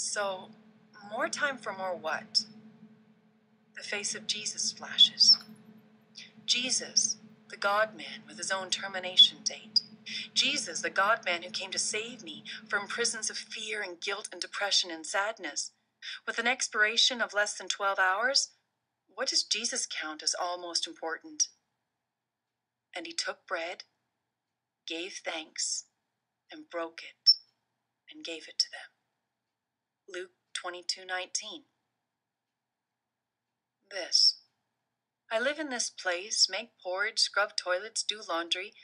So, more time for more what? The face of Jesus flashes. Jesus, the God-man with his own termination date. Jesus, the God-man who came to save me from prisons of fear and guilt and depression and sadness. With an expiration of less than 12 hours, what does Jesus count as almost important? And he took bread, gave thanks, and broke it, and gave it to them. Luke 22:19. This. I live in this place, make porridge, scrub toilets, do laundry,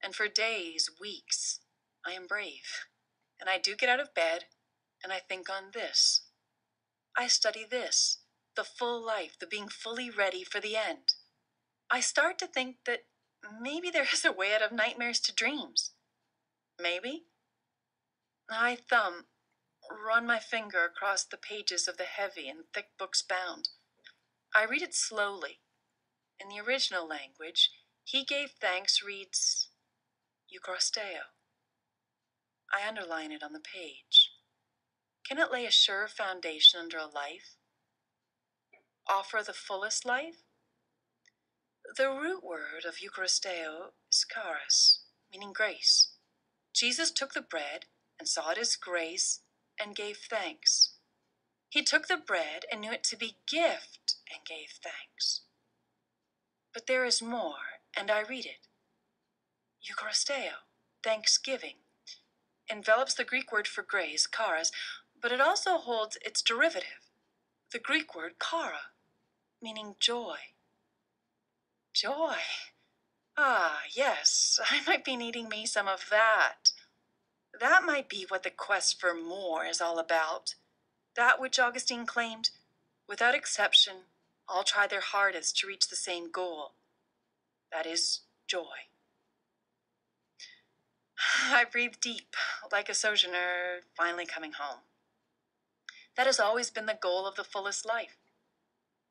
and for days, weeks, I am brave. And I do get out of bed, and I think on this. I study this, the full life, the being fully ready for the end. I start to think that maybe there is a way out of nightmares to dreams. Maybe. I run my finger across the pages of the heavy and thick books bound. I read it slowly. In the original language, he gave thanks reads, Eucharisteo. I underline it on the page. Can it lay a sure foundation under a life? Offer the fullest life? The root word of Eucharisteo is charis, meaning grace. Jesus took the bread and saw it as grace and gave thanks. He took the bread and knew it to be gift and gave thanks. But there is more, and I read it. Eucharisteo, thanksgiving, envelops the Greek word for grace, charis, but it also holds its derivative, the Greek word chara, meaning joy. Joy. Ah, yes, I might be needing me some of that. That might be what the quest for more is all about. That which Augustine claimed, without exception, all try their hardest to reach the same goal. That is joy. I breathe deep, like a sojourner finally coming home. That has always been the goal of the fullest life.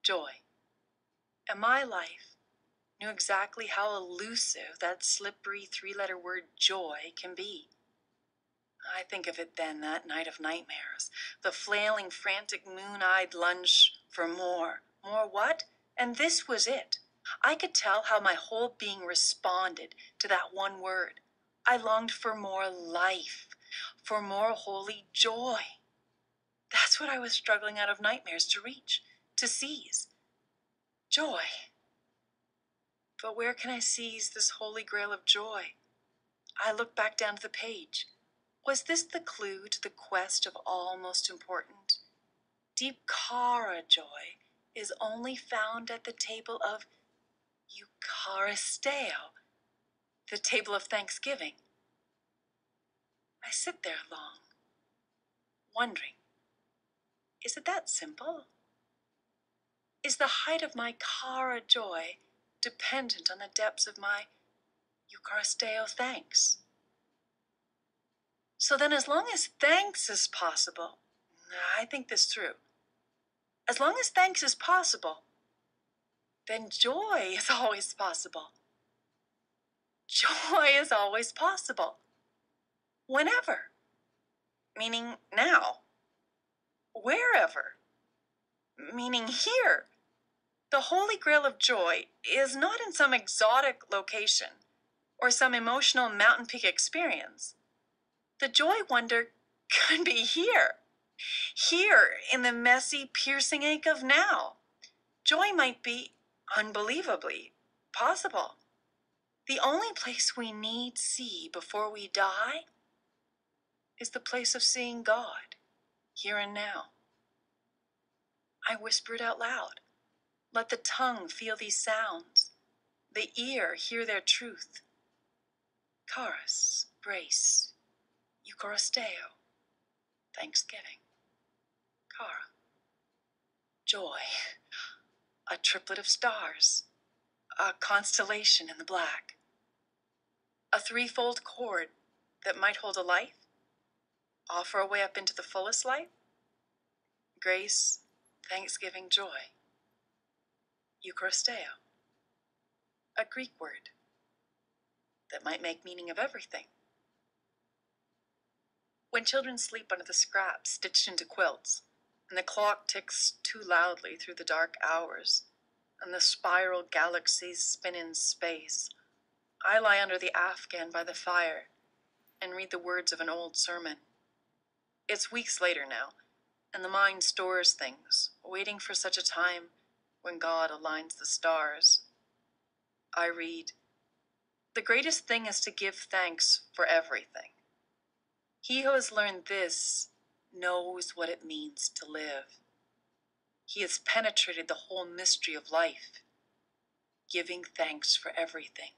Joy. And my life knew exactly how elusive that slippery three-letter word joy can be. I think of it then, that night of nightmares, the flailing, frantic, moon-eyed lunge for more. More what? And this was it. I could tell how my whole being responded to that one word. I longed for more life, for more holy joy. That's what I was struggling out of nightmares to reach, to seize. Joy. But where can I seize this holy grail of joy? I look back down to the page. Was this the clue to the quest of all most important? Deep chara joy is only found at the table of Eucharisteo, the table of thanksgiving. I sit there long, wondering, is it that simple? Is the height of my chara joy dependent on the depths of my Eucharisteo thanks? So then, as long as thanks is possible, I think this through. As long as thanks is possible, then joy is always possible. Joy is always possible. Whenever. Meaning now. Wherever. Meaning here. The Holy Grail of joy is not in some exotic location or some emotional mountain peak experience. The joy wonder could be here. Here in the messy, piercing ache of now. Joy might be unbelievably possible. The only place we need see before we die is the place of seeing God, here and now. I whisper it out loud. Let the tongue feel these sounds, the ear hear their truth. Charis, grace, Eucharisteo, thanksgiving, chara, joy, a triplet of stars, a constellation in the black, a threefold chord that might hold a life, offer a way up into the fullest life, grace, thanksgiving, joy, Eucharisteo, a Greek word that might make meaning of everything. When children sleep under the scraps stitched into quilts, and the clock ticks too loudly through the dark hours, and the spiral galaxies spin in space, I lie under the Afghan by the fire and read the words of an old sermon. It's weeks later now, and the mind stores things, waiting for such a time when God aligns the stars. I read, "The greatest thing is to give thanks for everything. He who has learned this knows what it means to live. He has penetrated the whole mystery of life, giving thanks for everything."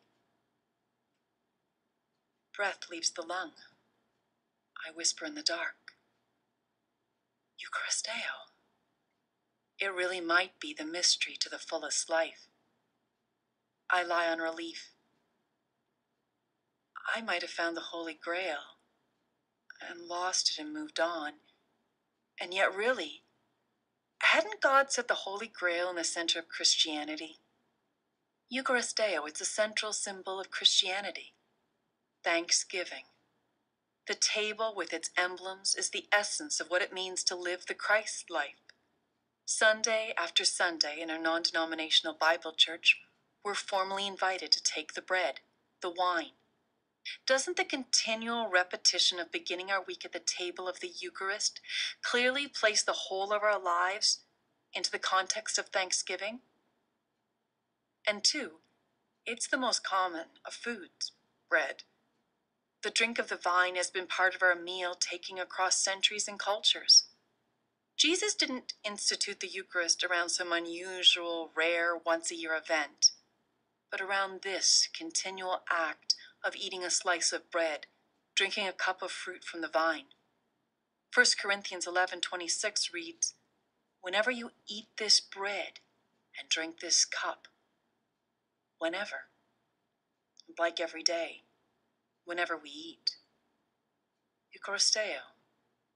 Breath leaves the lung. I whisper in the dark, "Eucharisteo." It really might be the mystery to the fullest life. I lie on relief. I might have found the Holy Grail and lost it and moved on. And yet really, hadn't God set the Holy Grail in the center of Christianity? Eucharisteo, it's a central symbol of Christianity. Thanksgiving. The table with its emblems is the essence of what it means to live the Christ life. Sunday after Sunday in our non-denominational Bible church, we're formally invited to take the bread, the wine. Doesn't the continual repetition of beginning our week at the table of the Eucharist clearly place the whole of our lives into the context of Thanksgiving? And two, it's the most common of foods, bread. The drink of the vine has been part of our meal taking across centuries and cultures. Jesus didn't institute the Eucharist around some unusual, rare, once-a-year event, but around this continual act of eating a slice of bread, drinking a cup of fruit from the vine. 1 Corinthians 11:26 reads, "Whenever you eat this bread and drink this cup," whenever, like every day, whenever we eat. Eucharisteo,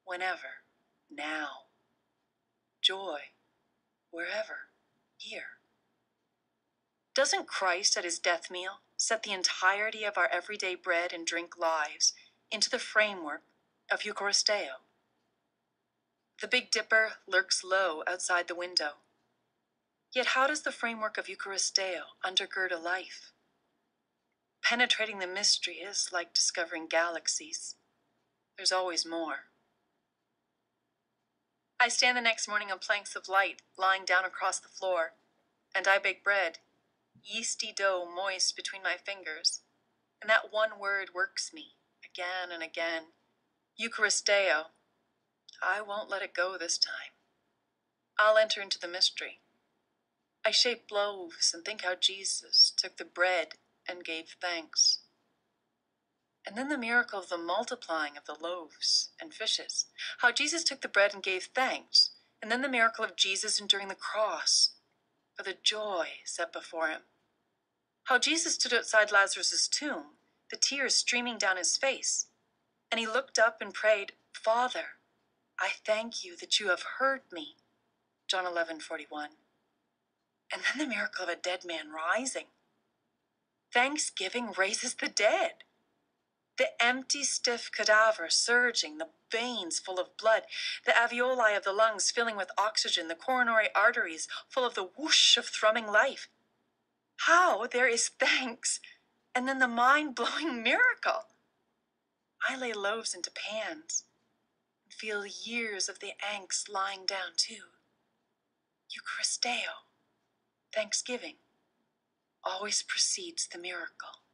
whenever, now. Joy, wherever, here. Doesn't Christ at his death meal set the entirety of our everyday bread and drink lives into the framework of Eucharisteo? The Big Dipper lurks low outside the window. Yet how does the framework of Eucharisteo undergird a life? Penetrating the mystery is like discovering galaxies. There's always more. I stand the next morning on planks of light lying down across the floor, and I bake bread, yeasty dough moist between my fingers, and that one word works me again and again. Eucharisteo. I won't let it go this time. I'll enter into the mystery. I shape loaves and think how Jesus took the bread and gave thanks. And then the miracle of the multiplying of the loaves and fishes. How Jesus took the bread and gave thanks. And then the miracle of Jesus enduring the cross for the joy set before him. How Jesus stood outside Lazarus' tomb, the tears streaming down his face. And he looked up and prayed, "Father, I thank you that you have heard me." John 11:41. And then the miracle of a dead man rising. Thanksgiving raises the dead. The empty, stiff cadaver surging, the veins full of blood, the alveoli of the lungs filling with oxygen, the coronary arteries full of the whoosh of thrumming life. How there is thanks, and then the mind-blowing miracle. I lay loaves into pans and feel years of the angst lying down too. Eucharisteo, Thanksgiving, always precedes the miracle.